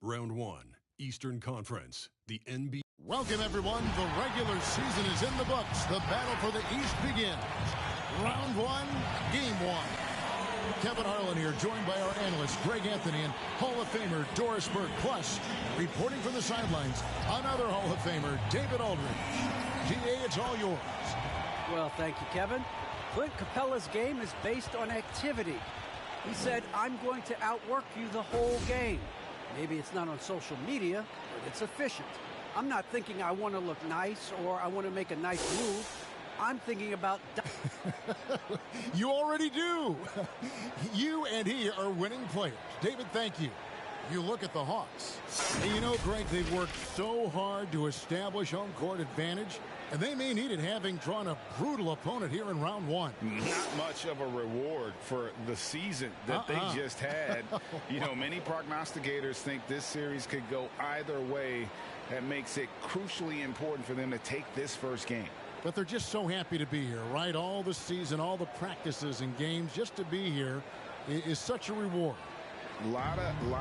Round 1, Eastern Conference, the NBA. Welcome, everyone. The regular season is in the books. The battle for the East begins. Round 1, Game 1. Kevin Harlan here, joined by our analyst, Greg Anthony, and Hall of Famer, Doris Burke. Plus, reporting from the sidelines, another Hall of Famer, David Aldridge. DA, it's all yours. Well, thank you, Kevin. Clint Capella's game is based on activity. He said, I'm going to outwork you the whole game. Maybe it's not on social media, but it's efficient. I'm not thinking I want to look nice or I want to make a nice move. I'm thinking about... You already do. You and he are winning players. David, thank you. You look at the Hawks. And you know, Greg, they've worked so hard to establish home court advantage, and they may need it, having drawn a brutal opponent here in round 1. Not much of a reward for the season that they just had. You know, many prognosticators think this series could go either way. That makes it crucially important for them to take this first game. But they're just so happy to be here, right? All the season, all the practices and games, just to be here is such a reward. A lot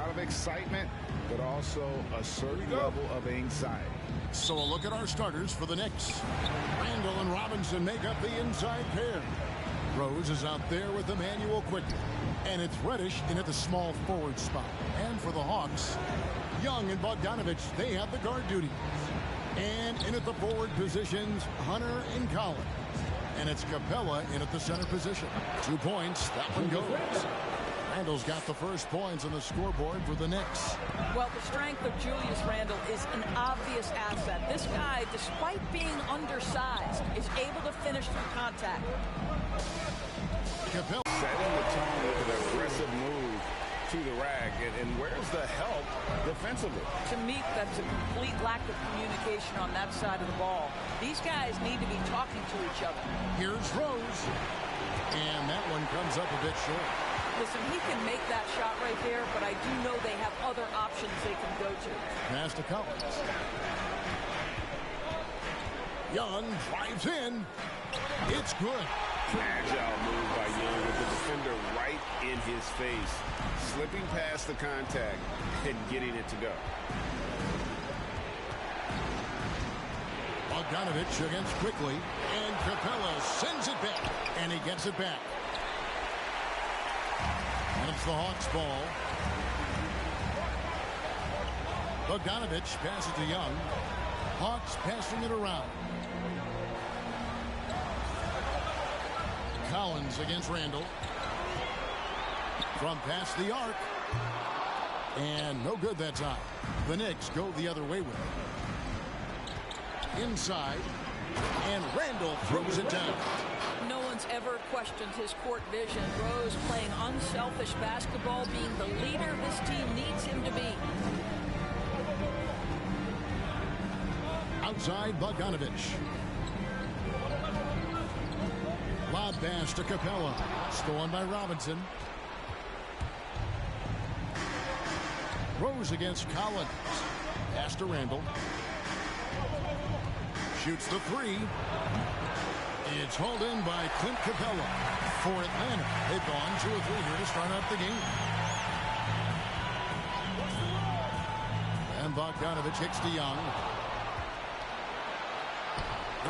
of excitement, but also a certain level of anxiety. So a look at our starters for the Knicks. Randall and Robinson make up the inside pair. Rose is out there with Emmanuel Quickly. And it's Reddish in at the small forward spot. And for the Hawks, Young and Bogdanovich, they have the guard duties. And in at the forward positions, Hunter and Collins. And it's Capella in at the center position. 2 points. That one goes. Randall's got the first points on the scoreboard for the Knicks. Well, the strength of Julius Randle is an obvious asset. This guy, despite being undersized, is able to finish through contact. Capella setting the tone with an aggressive move to the rack. And where's the help defensively? To me, that's a complete lack of communication on that side of the ball. These guys need to be talking to each other. Here's Rose. And that one comes up a bit short. Listen, he can make that shot right there, but I do know they have other options they can go to. Pass to Collins. Young drives in. It's good. Agile move by Young with the defender right in his face. Slipping past the contact and getting it to go. Bogdanovich against Quickly. And Capella sends it back. And he gets it back. And it's the Hawks' ball. Bogdanovich passes to Young. Hawks passing it around. Collins against Randall. From past the arc. And no good that time. The Knicks go the other way with it. Inside. And Randall throws it down. No one's ever questioned his court vision. Rose playing unselfish basketball, being the leader this team needs him to be. Outside, Bogdanovich. Lob pass to Capella. Stolen by Robinson. Rose against Collins. Pass to Randall. Shoots the three. It's hauled in by Clint Capella for Atlanta. They've gone 2 or 3 here to start out the game. And Bogdanovich hits to Young.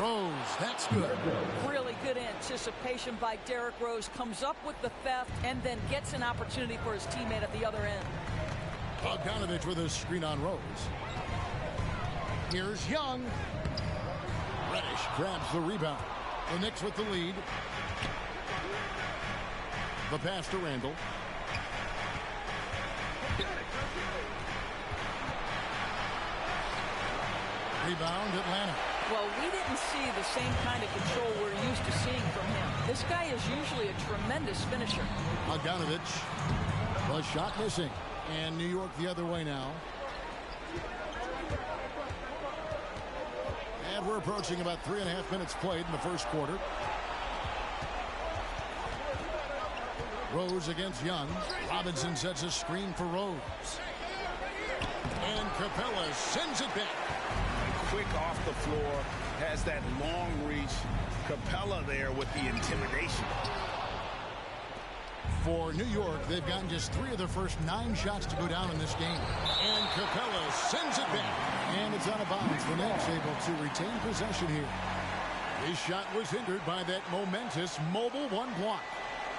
Rose, that's good. Really good anticipation by Derrick Rose. Comes up with the theft and then gets an opportunity for his teammate at the other end. Bogdanovich with a screen on Rose. Here's Young. Reddish grabs the rebound. The Knicks with the lead. The pass to Randall. Rebound, Atlanta. Well, we didn't see the same kind of control we're used to seeing from him. This guy is usually a tremendous finisher. Bogdanovich. The shot missing. And New York the other way now. And we're approaching about 3.5 minutes played in the first quarter. Rose against Young. Robinson sets a screen for Rose. And Capella sends it back. Quick off the floor. Has that long reach. Capella there with the intimidation. For New York, they've gotten just 3 of their first 9 shots to go down in this game. And Capella sends it back. And it's out of bounds. The Nets able to retain possession here. His shot was hindered by that momentous mobile 1 block.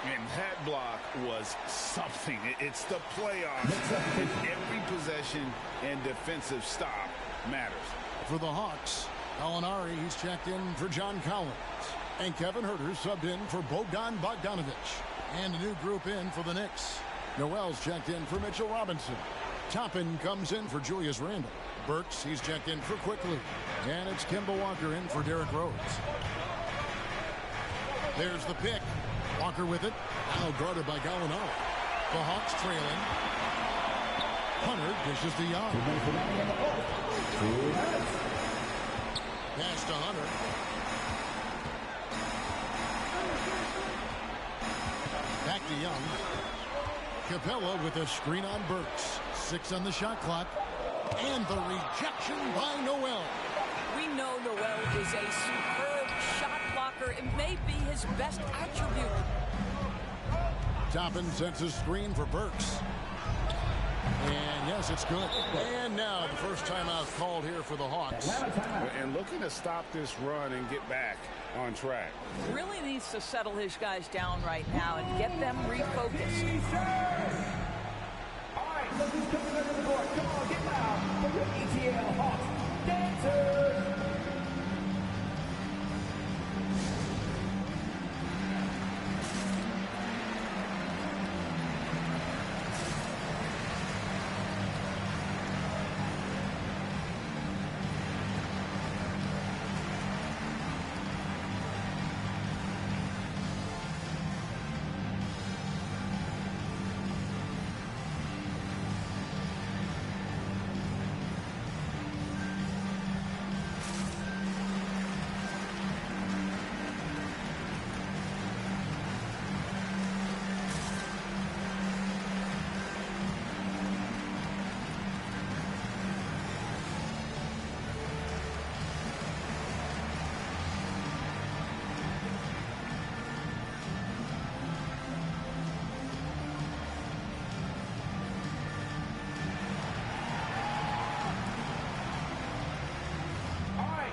And that block was something. It's the playoffs. Every possession and defensive stop matters. For the Hawks, Alinari, he's checked in for John Collins. And Kevin Huerter subbed in for Bogdan Bogdanovic. And a new group in for the Knicks. Noel's checked in for Mitchell Robinson. Toppin comes in for Julius Randle. Burks, he's checked in for Quickly. And it's Kemba Walker in for Derrick Rose. There's the pick. Walker with it. Now guarded by Gallinari. The Hawks trailing. Hunter dishes to Young. Pass to Hunter. Back to Young. Capella with a screen on Burks. 6 on the shot clock. And the rejection by Noel. We know Noel is a superb shot blocker. It may be his best attribute. Toppin sets a screen for Burks. And yes, it's good. And now the first timeout called here for the Hawks. And looking to stop this run and get back on track. Really needs to settle his guys down right now and get them refocused. All right, look who's coming under the court. Come on, get loud for your ETL Hawks dancers.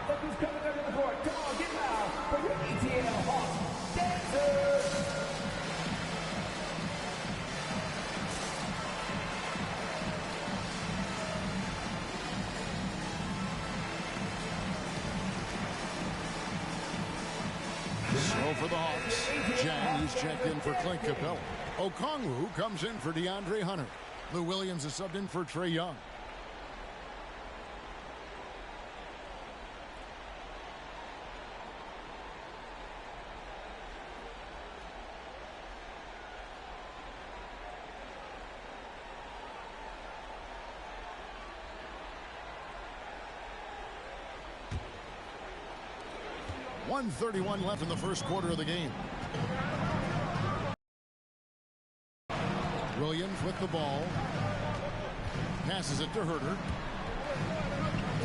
Look who's coming under the court. Come on, get loud for your ETL Hawks dancers. So for the Hawks, Jang, he's checked in for Clint Capella. Okongwu comes in for DeAndre Hunter. Lou Williams is subbed in for Trae Young. .131 left in the first quarter of the game. Williams with the ball. Passes it to Huerter.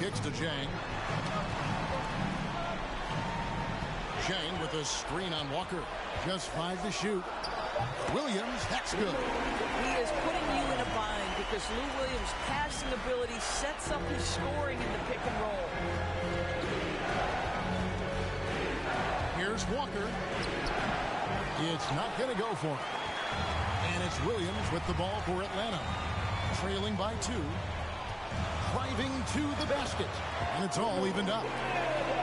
Kicks to Jang. Jang with a screen on Walker. Just 5 to shoot. Williams, that's good. He is putting you in a bind because Lou Williams' passing ability sets up his scoring in the pick and roll. Here's Walker. It's not going to go for him. And it's Williams with the ball for Atlanta. Trailing by 2. Driving to the basket. And it's all evened up.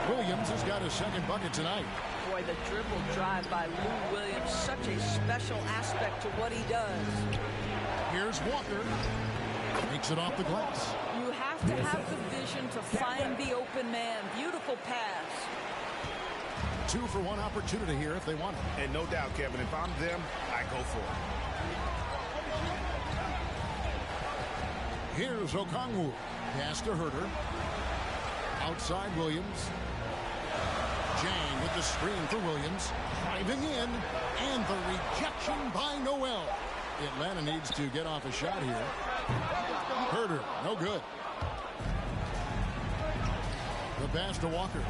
Williams has got his second bucket tonight. Boy, the dribble drive by Lou Williams, such a special aspect to what he does. Here's Walker. Takes it off the glass. You have to have the vision to find the open man. Beautiful pass. 2 for 1 opportunity here if they want it. And no doubt, Kevin, if I'm them, I go for it. Here's Okongwu. Pass to Huerter. Outside Williams. Jang with the screen for Williams. Driving in. And the rejection by Noel. Atlanta needs to get off a shot here. Huerter, no good. The pass to Walker.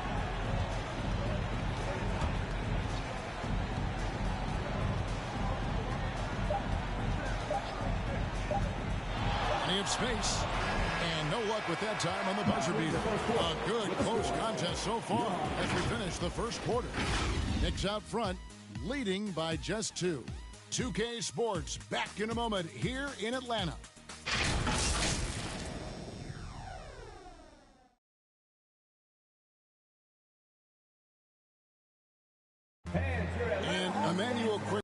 Plenty of space. And no luck with that time on the buzzer beater. A good close contest so far as we finish the first quarter. Knicks out front, leading by just 2. 2K Sports back in a moment here in Atlanta. And Emmanuel quick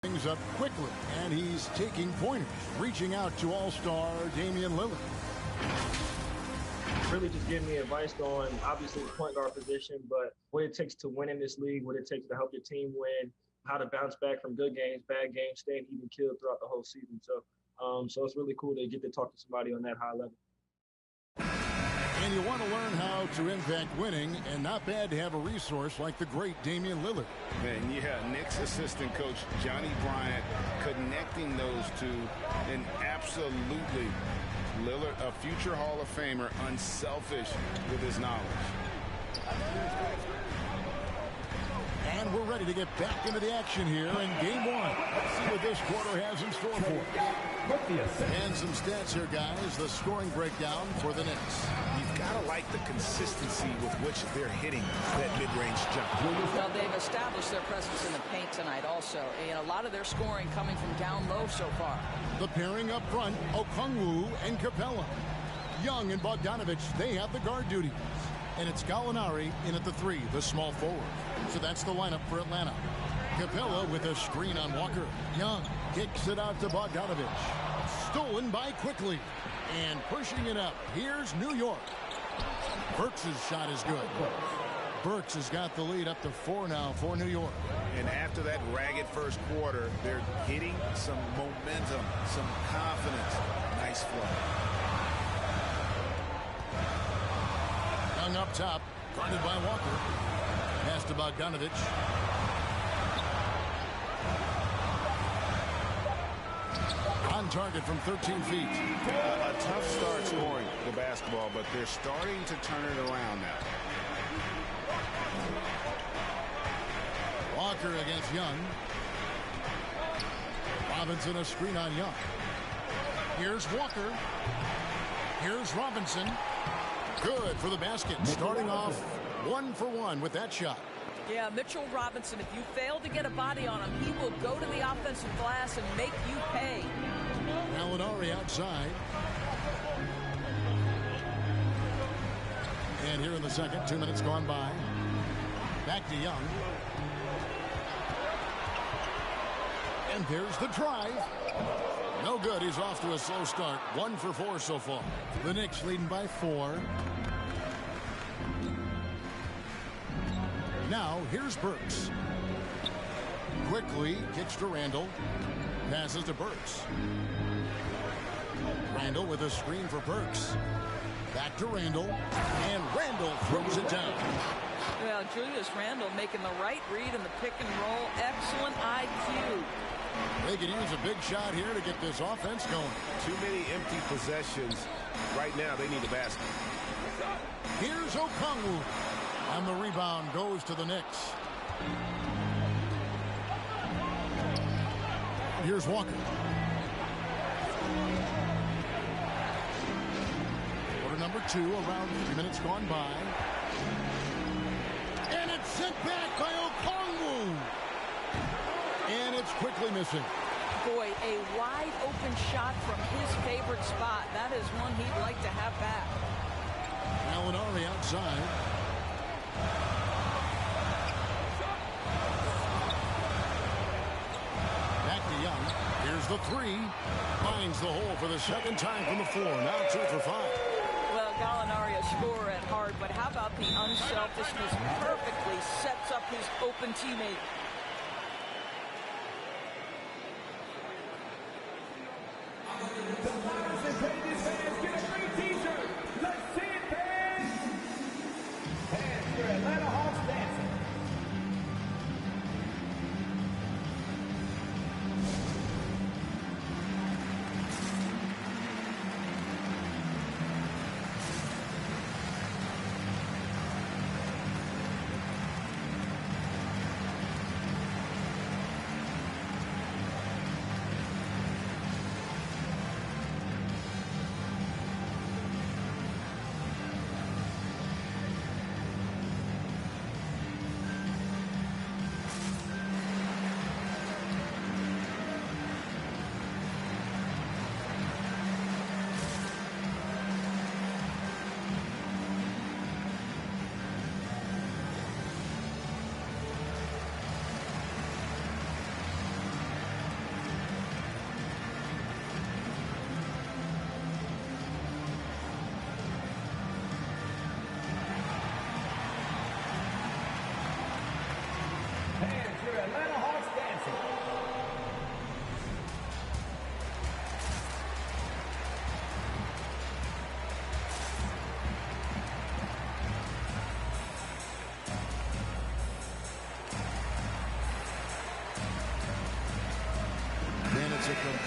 things up quickly, and he's taking pointers, reaching out to all-star Damian Lillard. Really just giving me advice on, obviously, the point guard position, but what it takes to win in this league, what it takes to help your team win, how to bounce back from good games, bad games, staying even killed throughout the whole season. So it's really cool to get to talk to somebody on that high level. And you want to learn how to impact winning, and not bad to have a resource like the great Damian Lillard. And yeah, Knicks assistant coach Johnny Bryant connecting those two, and absolutely Lillard, a future Hall of Famer, unselfish with his knowledge. And we're ready to get back into the action here in game 1. Let's see what this quarter has in store for us. And some stats here, guys. The scoring breakdown for the Knicks. You've got to like the consistency with which they're hitting that mid-range jump. Well, they've established their presence in the paint tonight also. And a lot of their scoring coming from down low so far. The pairing up front, Okongwu and Capella. Young and Bogdanovich, they have the guard duties. And it's Gallinari in at the 3, the small forward. So that's the lineup for Atlanta. Capella with a screen on Walker. Young kicks it out to Bogdanovich. Stolen by Quickly. And pushing it up, here's New York. Burks' shot is good. Burks has got the lead up to 4 now for New York. And after that ragged first quarter, they're hitting some momentum, some confidence. Nice flow. Young up top, guarded by Walker. Pass to Bogdanovich. On target from 13 feet. A tough start scoring the basketball, but they're starting to turn it around now. Walker against Young. Robinson a screen on Young. Here's Walker. Here's Robinson. Good for the basket. Starting off 1 for 1 with that shot. Yeah, Mitchell Robinson, if you fail to get a body on him, he will go to the offensive glass and make you pay. Gallinari outside. And here in the second, 2 minutes gone by. Back to Young. And there's the drive. No good. He's off to a slow start. 1 for 4 so far. The Knicks leading by 4. Now, here's Burks. Quickly kicks to Randall. Passes to Burks. Randall with a screen for Burks. Back to Randall. And Randall throws it down. Well, Julius Randle making the right read in the pick and roll. Excellent IQ. They can use a big shot here to get this offense going. Too many empty possessions. Right now, they need a basket. Here's Okongwu. And the rebound goes to the Knicks. Here's Walker. Quarter number 2, around 3 minutes gone by. And it's sent back by Okongwu. And it's quickly missing. Boy, a wide open shot from his favorite spot. That is one he'd like to have back. Gallinari outside. Back to Young. Here's the 3. Finds the hole for the second time from the floor. Now 2 for 5. Well, Gallinari a scorer at heart, but how about the unselfishness? Perfectly sets up his open teammate.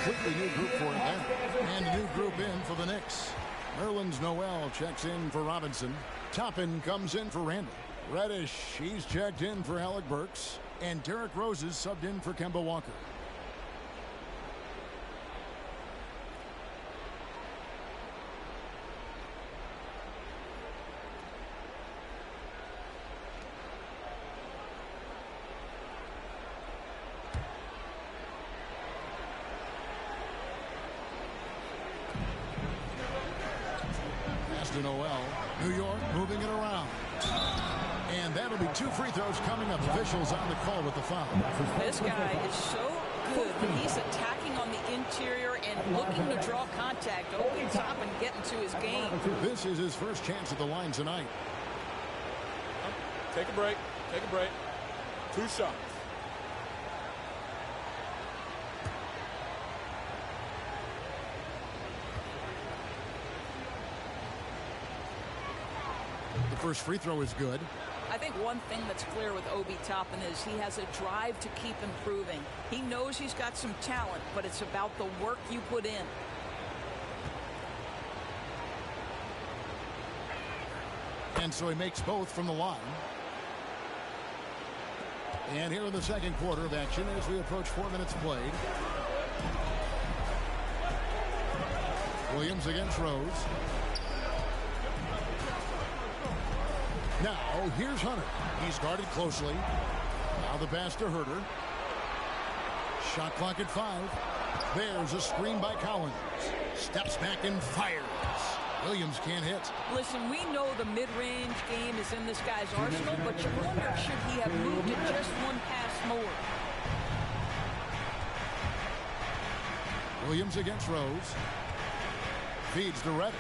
completely new group for him there. And a new group in for the Knicks. Nerlens Noel checks in for Robinson. Toppin comes in for Randall. Reddish, he's checked in for Alec Burks. And Derrick Rose is subbed in for Kemba Walker. To Noel. New York moving it around. And that'll be 2 free throws coming up. Officials on the call with the foul. This guy is so good when he's attacking on the interior and looking to draw contact over the top and get into his game. This is his first chance at the line tonight. Take a break. Take a break. 2 shots. The first free throw is good. I think one thing that's clear with Obi Toppin is he has a drive to keep improving. He knows he's got some talent, but it's about the work you put in. And so he makes both from the line. And here in the second quarter of action as we approach 4 minutes played. Williams against Rose. Now, here's Hunter. He's guarded closely. Now the pass to Herter. Shot clock at 5. There's a screen by Collins. Steps back and fires. Williams can't hit. Listen, we know the mid-range game is in this guy's arsenal, but you wonder should he have moved it just one pass more. Williams against Rose. Feeds to Reddish.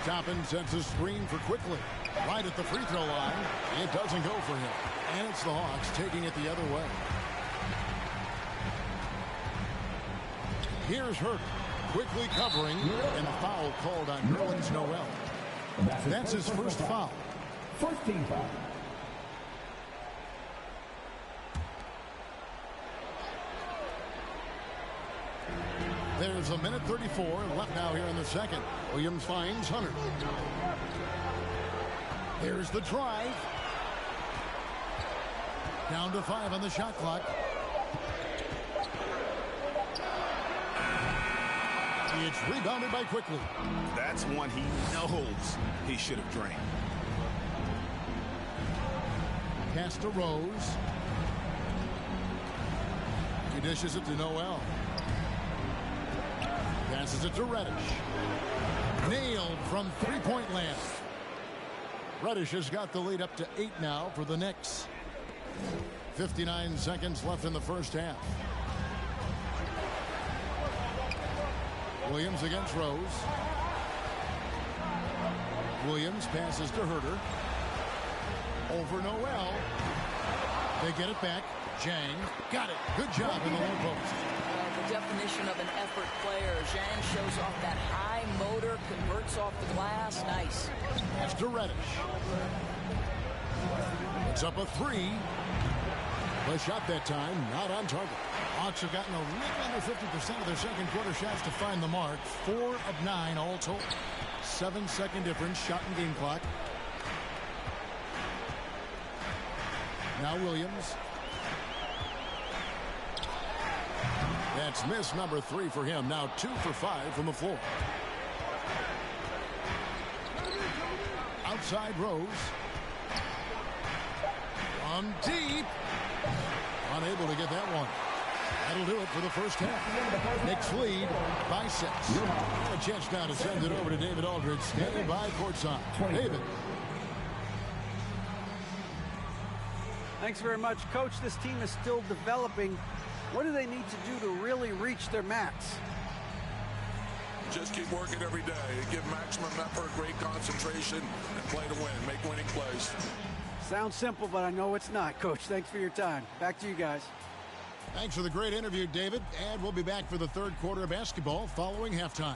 Toppin sets a screen for Quickly. Right at the free throw line. It doesn't go for him. And it's the Hawks taking it the other way. Here's Herter. Quickly covering. And a foul called on Nerlens Noel. That's his first foul. First team foul. There's a minute 34 left now here in the second. Williams finds Hunter. There's the drive. Down to 5 on the shot clock. It's rebounded by Quickly. That's one he knows he should have drained. Pass to Rose. He dishes it to Noel. Passes it to Reddish. Nailed from three-point land. Reddish has got the lead up to 8 now for the Knicks. 59 seconds left in the first half. Williams against Rose. Williams passes to Herter. Over Noel. They get it back. Jang got it. Good job in the low post. The definition of an effort player. Zhang shows off that high motor, converts off the glass. Nice. Pass to Reddish. It's up a 3. The shot that time not on target. Hawks have gotten a little under 50% of their second quarter shots to find the mark. 4 of 9 all told. 7-second difference shot and game clock. Now Williams. That's miss number 3 for him. Now 2 for 5 from the floor. Outside Rose. On deep. Unable to get that one. That'll do it for the first half. Knicks lead by 6. A chance now to send it over to David Aldridge, standing by courtside. David. Thanks very much, Coach. This team is still developing. What do they need to do to really reach their max? Just keep working every day. Give maximum effort, great concentration, and play to win. Make winning plays. Sounds simple, but I know it's not, Coach. Thanks for your time. Back to you guys. Thanks for the great interview, David. And we'll be back for the third quarter of basketball following halftime.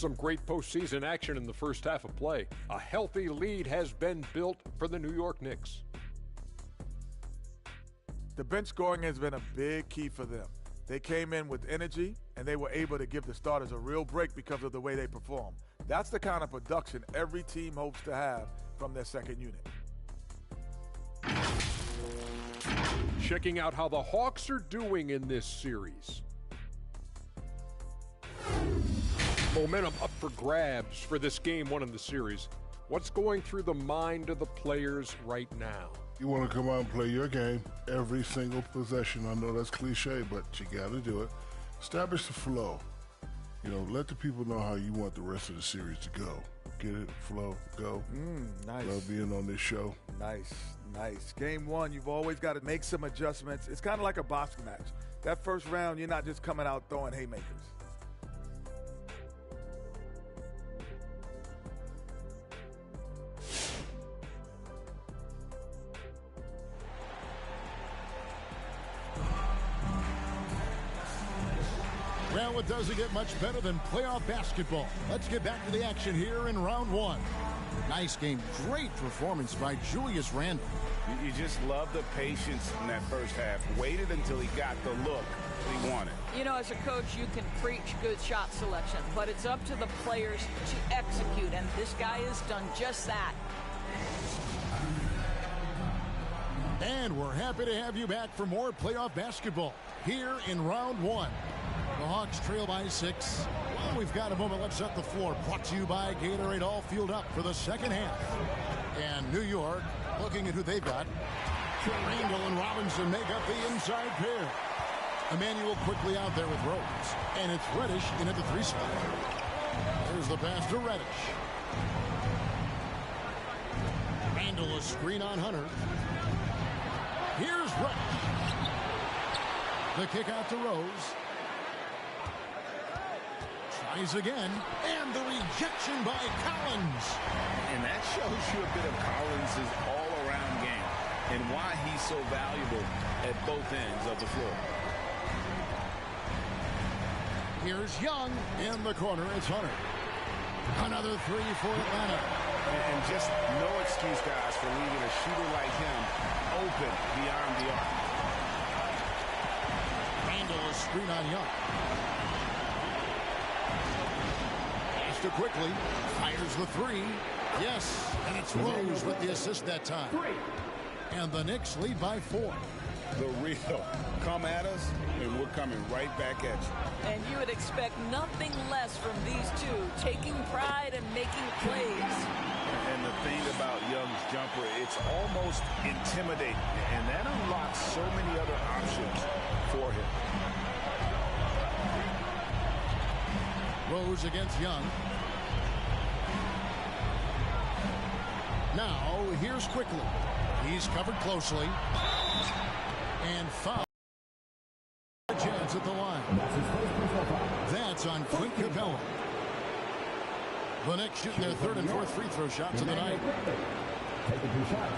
some great postseason action in the first half of play. A healthy lead has been built for the New York Knicks. The bench scoring has been a big key for them. They came in with energy, and they were able to give the starters a real break because of the way they perform. That's the kind of production every team hopes to have from their second unit. Checking out how the Hawks are doing in this series. Momentum up for grabs for this game one in the series. What's going through the mind of the players right now? You want to come out and play your game every single possession. I know that's cliche, but you got to do it. Establish the flow. You know, let the people know how you want the rest of the series to go. Get it, flow, go. Nice. Love being on this show. Nice, nice. Game one, you've always got to make some adjustments. It's kind of like a boxing match. That first round, you're not just coming out throwing haymakers. Well, it doesn't get much better than playoff basketball. Let's get back to the action here in round one. Nice game. Great performance by Julius Randle. You just love the patience in that first half. Waited until he got the look he wanted. You know, as a coach, you can preach good shot selection, but it's up to the players to execute, and this guy has done just that. And we're happy to have you back for more playoff basketball here in round one. The Hawks trail by 6. Well, we've got a moment. Let's set the floor. Brought to you by Gatorade, all fueled up for the second half. And New York, looking at who they've got. Randle and Robinson make up the inside pair. Emmanuel quickly out there with Rose. And it's Reddish in at the 3 spot. There's the pass to Reddish. Randle a screen on Hunter. Here's Reddish. The kick out to Rose. Tries again, and the rejection by Collins. And that shows you a bit of Collins' all-around game and why he's so valuable at both ends of the floor. Here's Young in the corner. It's Hunter. Another 3 for Atlanta. And just no excuse, guys, for leaving a shooter like him open beyond the arc. Randle a screen on Young. To quickly fires the 3. Yes, and it's Rose with the assist that time. And the Knicks lead by 4. The real come at us, and we're coming right back at you. And you would expect nothing less from these two, taking pride and making plays. And the thing about Young's jumper, it's almost intimidating, and that unlocks so many other options for him. Rose against Young. Now, here's Quickly. He's covered closely. And foul. Chance at the line. That's on Clint Capella. The Knicks shooting their 3rd and 4th free throw shots of the night. Taking 2 shots.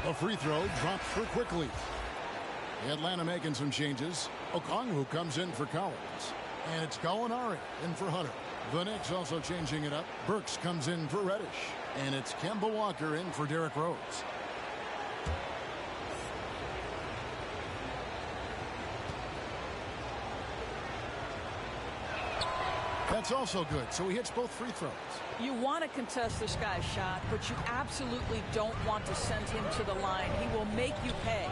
A free throw dropped for Quickly. Atlanta making some changes. Okongwu comes in for Collins. And it's Gallinari in for Hunter. The Knicks also changing it up. Burks comes in for Reddish. And it's Kemba Walker in for Derrick Rose. That's also good. So he hits both free throws. You want to contest this guy's shot, but you absolutely don't want to send him to the line. He will make you pay.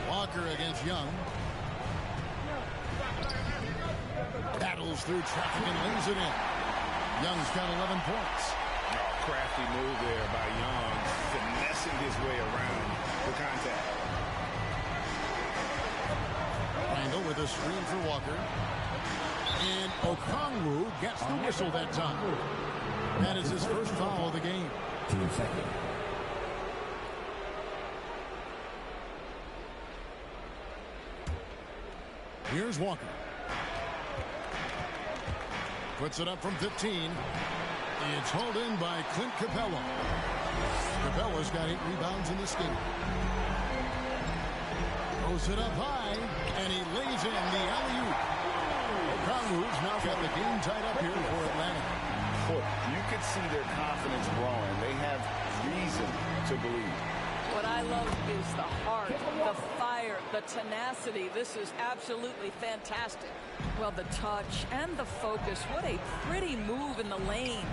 Walker against Young. Battles through traffic and lays it in. Young's got 11 points. Oh, crafty move there by Young, finessing his way around the contact. Randle with a screen for Walker. And Okongwu gets the whistle that time. That is his first foul of the game. Team second. Here's Walker. Puts it up from 15. It's hauled in by Clint Capella. Capella's got 8 rebounds in this game. Throws it up high, and he lays in the alley-oop. Okongwu's now got the game tied up here for Atlanta. Look, you could see their confidence growing. They have reason to believe. What I love is the heart, the fire, the tenacity. This is absolutely fantastic. Well, the touch and the focus. What a pretty move in the lane.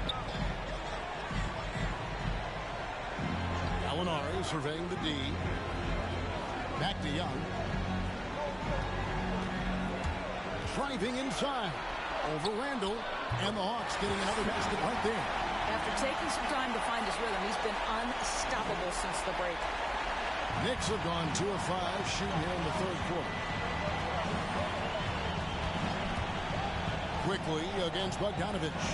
Gallinari surveying the D. Back to Young. Driving inside. Over Randall. And the Hawks getting another basket right there. After taking some time to find his rhythm, he's been unstoppable since the break. Knicks have gone 2 of 5 shooting here in the third quarter. Quickly against Bogdanovich.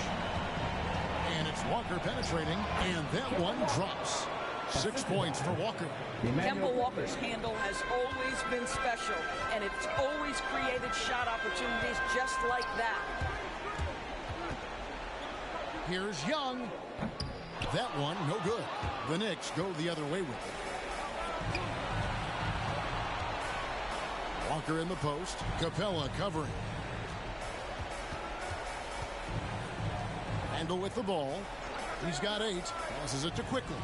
And it's Walker penetrating. And that one drops. 6 points for Walker. Kemba Walker's handle has always been special, and it's always created shot opportunities just like that. Here's Young. That one, no good. The Knicks go the other way with it. Walker in the post. Capella covering. Randall with the ball. He's got 8. Passes it to Quickly.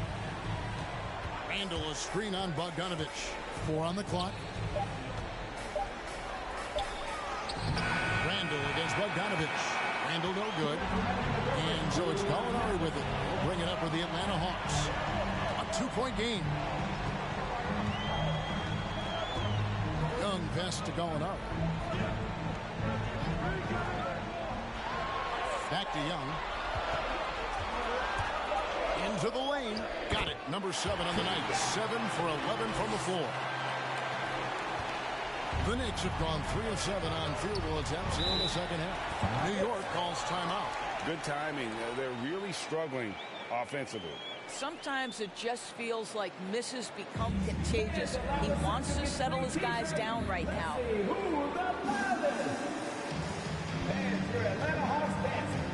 Randall a screen on Bogdanovich. 4 on the clock. Randall against Bogdanovich. Randall no good. And so it's Gallinari with it. He'll bring it up for the Atlanta Hawks. A 2-point game. Young pass to Gallinari. Back to Young. Into the lane. Got it. Number 7 on the night. 7 for 11 from the floor. The Knicks have gone 3 of 7 on field goal attempts here in the second half. New York calls timeout. Good timing. They're really struggling offensively. Sometimes it just feels like misses become contagious. He wants to settle his guys down right now. And your Atlanta Hawks dancing.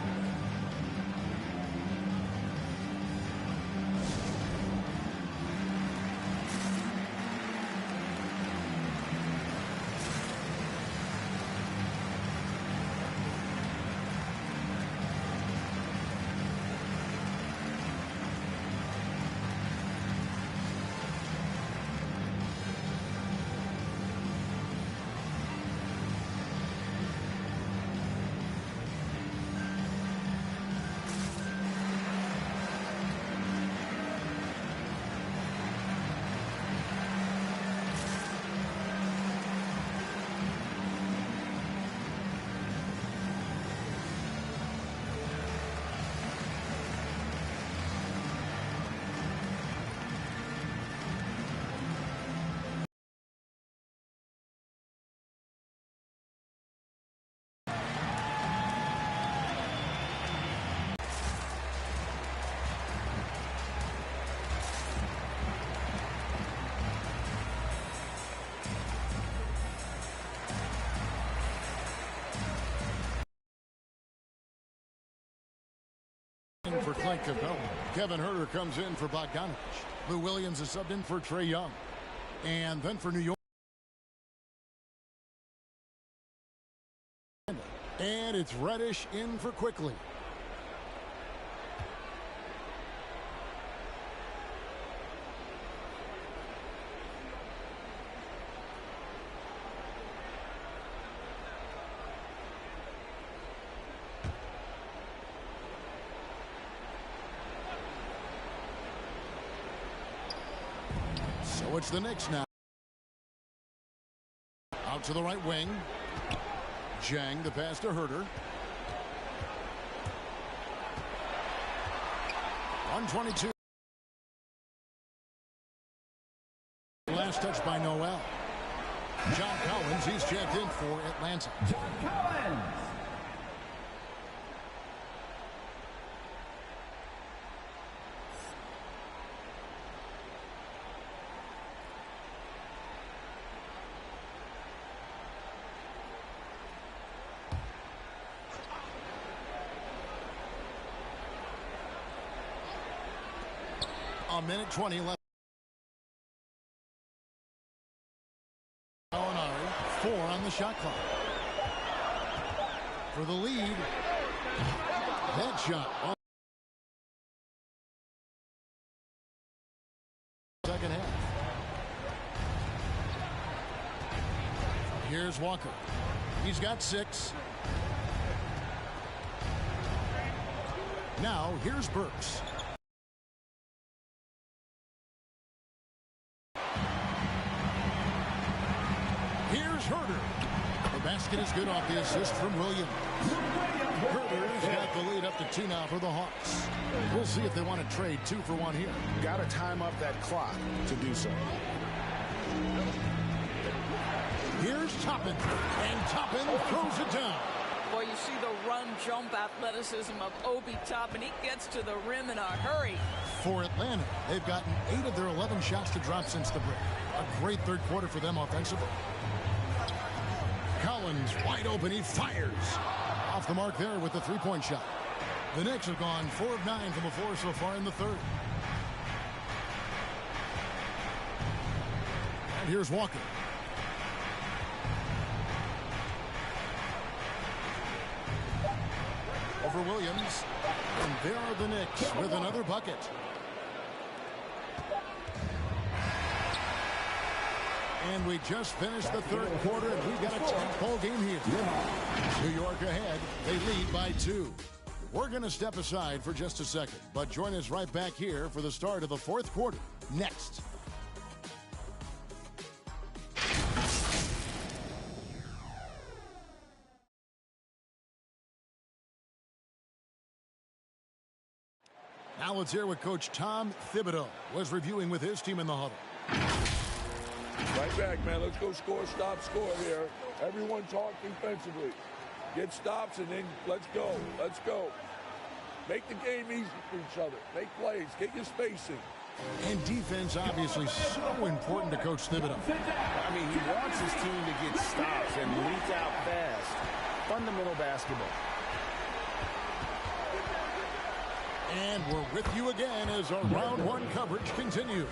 For Clint Capella. Kevin Huerter comes in for Bogdanovich. Lou Williams is subbed in for Trae Young. And then for New York. And it's Reddish in for Quickly. So it's the Knicks now. Out to the right wing. Jang the pass to Huerter. 122. Last touch by Noel. John Collins, he's checked in for Atlanta. John Collins. A minute 20 left. 4 on the shot clock. For the lead. Headshot. Second half. Here's Walker. He's got 6. Now here's Burks. Here's Herter. The basket is good off the assist from Williams. Herter's got the lead up to 2 now for the Hawks. We'll see if they want to trade 2 for 1 here. Got to time up that clock to do so. Here's Toppin. And Toppin throws it down. Boy, you see the run-jump athleticism of Obi Toppin. He gets to the rim in a hurry. For Atlanta, they've gotten 8 of their 11 shots to drop since the break. A great third quarter for them offensively. Collins wide open. He fires. Off the mark there with the three-point shot. The Knicks have gone 4 of 9 from the floor so far in the third. And here's Walker. Over Williams. And there are the Knicks with another bucket. And we just finished the third quarter, and we've got a tight-ball game here. New York ahead. They lead by 2. We're going to step aside for just a second, but join us right back here for the start of the fourth quarter. Next. Now let's hear what Coach Tom Thibodeau was reviewing with his team in the huddle. Right back, man. Let's go score, stop, score here. Everyone talk defensively. Get stops, and then let's go. Let's go. Make the game easy for each other. Make plays. Get your spacing. And defense, obviously, so important to Coach Thibodeau. I mean, he wants his team to get stops and leak out fast. Fundamental basketball. And we're with you again as our round 1 coverage continues.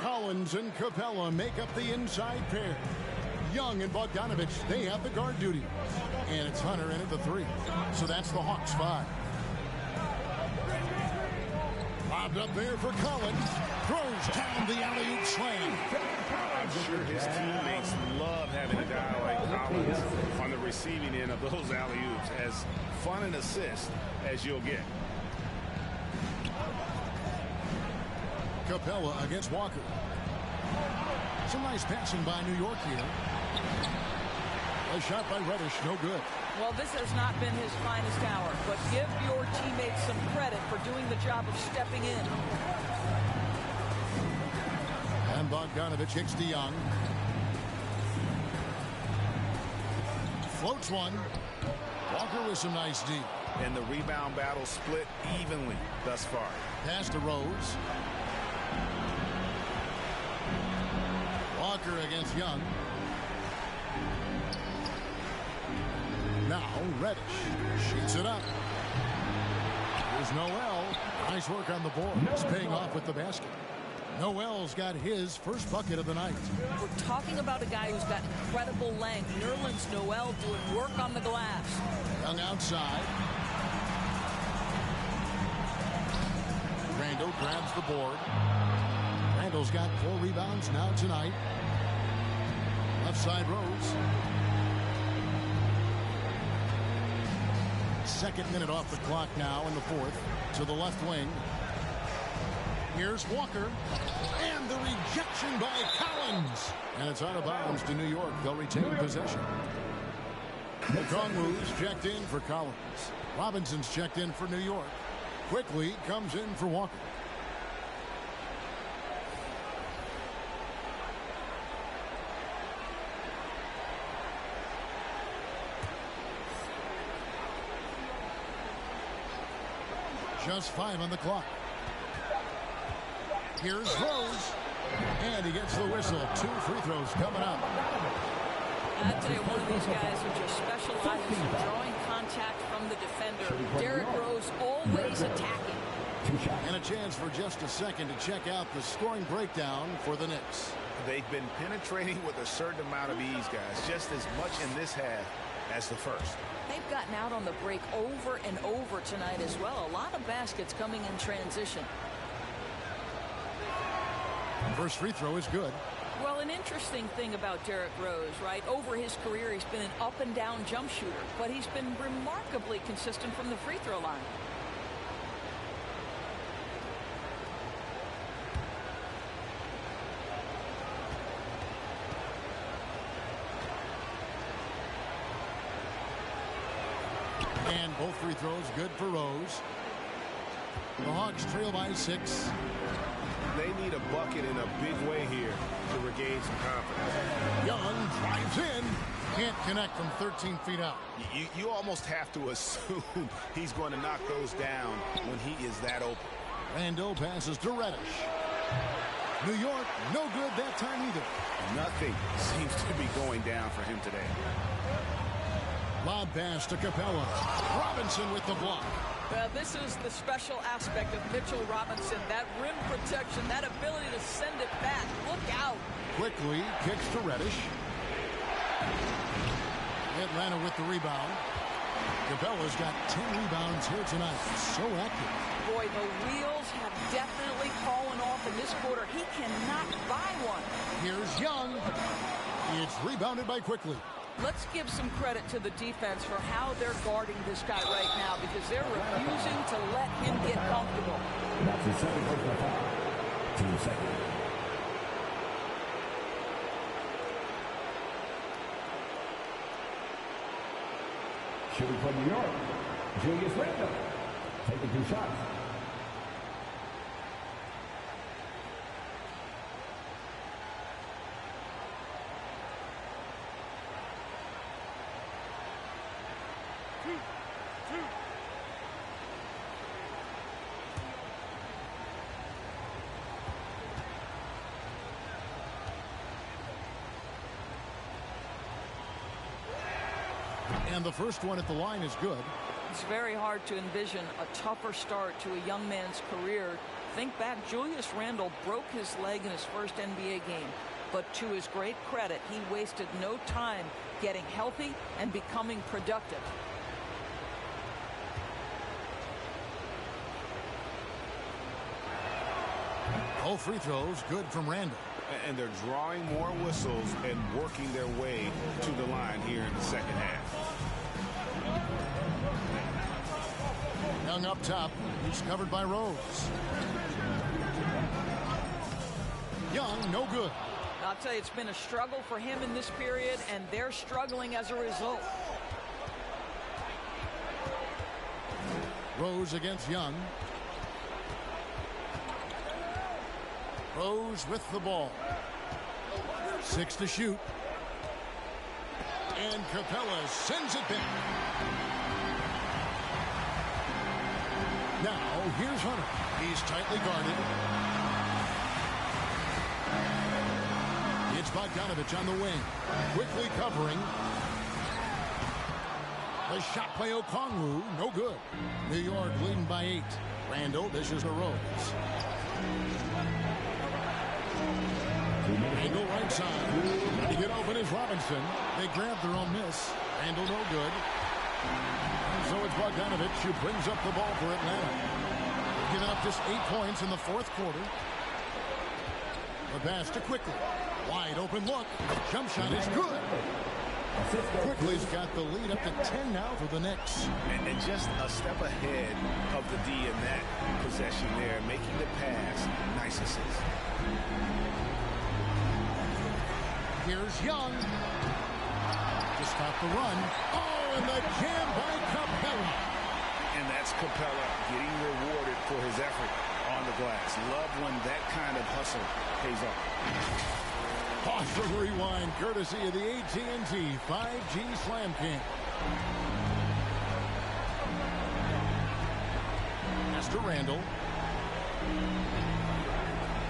Collins and Capella make up the inside pair. Young and Bogdanovich, they have the guard duty. And it's Hunter in at the 3. So that's the Hawks 5. Lobbed up there for Collins. Throws down the alley-oop slam. I'm sure his teammates love having a guy like Collins on the receiving end of those alley-oops. As fun an assist as you'll get. Capella against Walker. Some nice passing by New York here. A shot by Reddish, no good. Well, this has not been his finest hour, but give your teammates some credit for doing the job of stepping in. And Bogdanovich hits to Young. Floats one. Walker with some nice D. And the rebound battle split evenly thus far. Pass to Rose. Walker against Young. Now Reddish shoots it up. Here's Noel. Nice work on the board. It's paying off with the basket. Noel's got his first bucket of the night. We're talking about a guy who's got incredible length. Nerlens Noel doing work on the glass. Young outside. Randall grabs the board. Randall's got 4 rebounds now tonight. Left side Rose. Second minute off the clock now in the fourth. To the left wing. Here's Walker. And the rejection by Collins. And it's out of bounds to New York. They'll retain possession. Okongwu's checked in for Collins. Robinson's checked in for New York. Quickly comes in for Walker. Just 5 on the clock. Here's Rose. And he gets the whistle. 2 free throws coming up. I'd say one of these guys who just specializes in drawing contact from the defender. Derrick Rose always attacking. 2 shots. And a chance for just a second to check out the scoring breakdown for the Knicks. They've been penetrating with a certain amount of ease, guys, just as much in this half as the first. They've gotten out on the break over and over tonight as well. A lot of baskets coming in transition. First free throw is good. Well, an interesting thing about Derrick Rose, right? Over his career, he's been an up-and-down jump shooter, but he's been remarkably consistent from the free throw line. And both free throws good for Rose. The Hawks trail by 6. They need a bucket in a big way here to regain some confidence. Young drives in. Can't connect from 13 feet out. You almost have to assume he's going to knock those down when he is that open. Randall passes to Reddish. New York, no good that time either. Nothing seems to be going down for him today. Lob pass to Capella. Robinson with the block. Well, this is the special aspect of Mitchell Robinson. That rim protection, that ability to send it back. Look out. Quickly kicks to Reddish. Atlanta with the rebound. Capella's got 10 rebounds here tonight. So active. Boy, the wheels have definitely fallen off in this quarter. He cannot buy one. Here's Young. It's rebounded by Quickly. Let's give some credit to the defense for how they're guarding this guy right now, because they're refusing to let him get comfortable. That's the second personal foul. 2 seconds. Shooting from New York, Julius Randle. Taking 2 shots. And the first one at the line is good. It's very hard to envision a tougher start to a young man's career. Think back, Julius Randle broke his leg in his first NBA game. But to his great credit, he wasted no time getting healthy and becoming productive. All free throws good from Randle. And they're drawing more whistles and working their way to the line here in the second half. Young up top. He's covered by Rose. Young, no good. I'll tell you, it's been a struggle for him in this period, and they're struggling as a result. Rose against Young. Rose with the ball. 6 to shoot. And Capella sends it back. Now, here's Hunter. He's tightly guarded. It's Bogdanovich on the wing. Quickly covering. The shot by Okongwu, no good. New York leading by 8. Randall dishes to Rose. Angle right side. To get open is Robinson. They grab their own miss. Randall no good. So it's Bogdanovich who brings up the ball for Atlanta. They've given up just 8 points in the fourth quarter. The pass to Quickly. Wide open look. Jump shot is good. Quickly's got the lead up to 10 now for the Knicks. And just a step ahead of the D in that possession there, making the pass. Nice assist. Here's Young to stop the run. Oh, and the jam by Capella. And that's Capella getting rewarded for his effort on the glass. Love when that kind of hustle pays off. Pause for the rewind, courtesy of the AT&T 5G Slam Cam. Pass to Randall.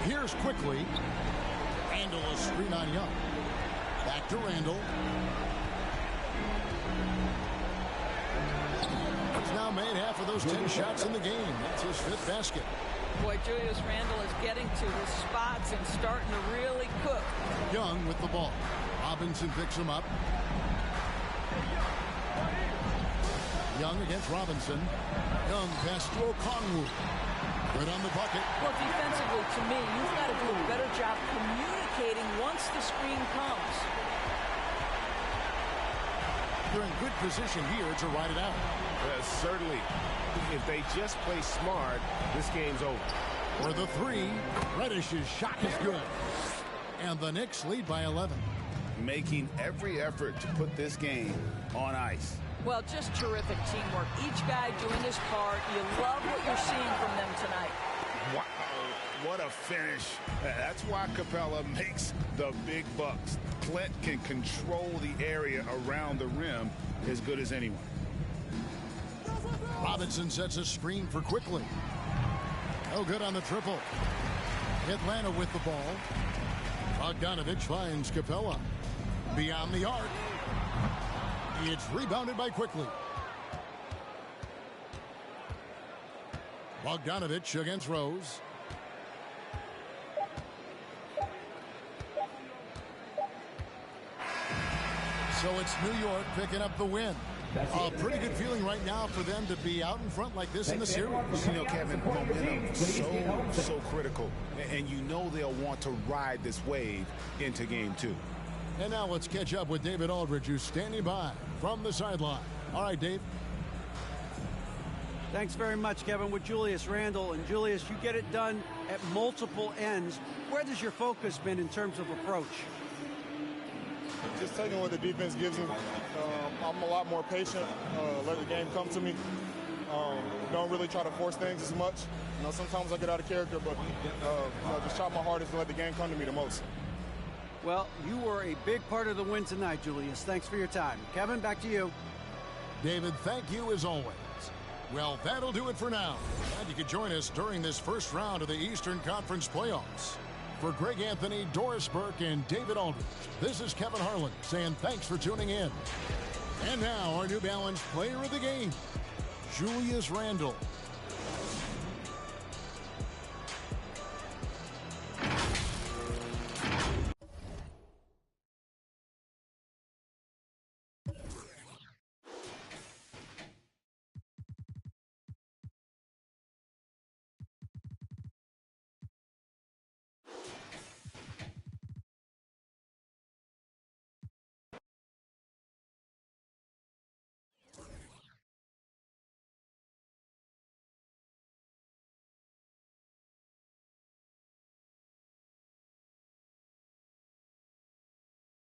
Here's Quickly. Randall a screen on Young. Back to Randall. He's now made half of those 10 shots in the game. That's his 5th basket. Boy, Julius Randle is getting to his spots and starting to really cook. Young with the ball. Robinson picks him up. Young against Robinson. Young pass to Okongwu. Good on the bucket. Well, defensively, to me, you've got to do a better job communicating once the screen comes. They're in good position here to ride it out. Certainly. If they just play smart, this game's over. For the 3, Reddish's shot is good. And the Knicks lead by 11. Making every effort to put this game on ice. Well, just terrific teamwork. Each guy doing his part. You love what you're seeing from them tonight. Wow, what a finish. That's why Capella makes the big bucks. Clint can control the area around the rim as good as anyone. Robinson sets a screen for Quickly. No good on the triple. Atlanta with the ball. Bogdanovich finds Capella. Beyond the arc. It's rebounded by Quickly. Bogdanovich against Rose. So it's New York picking up the win. A pretty good feeling right now for them to be out in front like this in the series. You know, Kevin, momentum so critical. And you know they'll want to ride this wave into game 2. And now let's catch up with David Aldridge, who's standing by from the sideline. All right, Dave. Thanks very much, Kevin, with Julius Randle. And Julius, you get it done at multiple ends. Where does your focus been in terms of approach? Just taking what the defense gives me. I'm a lot more patient, let the game come to me. Don't really try to force things as much. You know, sometimes I get out of character, but just try my hardest to let the game come to me the most. Well, you were a big part of the win tonight, Julius. Thanks for your time. Kevin, back to you. David, thank you as always. Well, that'll do it for now. Glad you could join us during this first round of the Eastern Conference playoffs. For Greg Anthony, Doris Burke, and David Aldridge, this is Kevin Harlan saying thanks for tuning in. And now our New Balance player of the game, Julius Randle.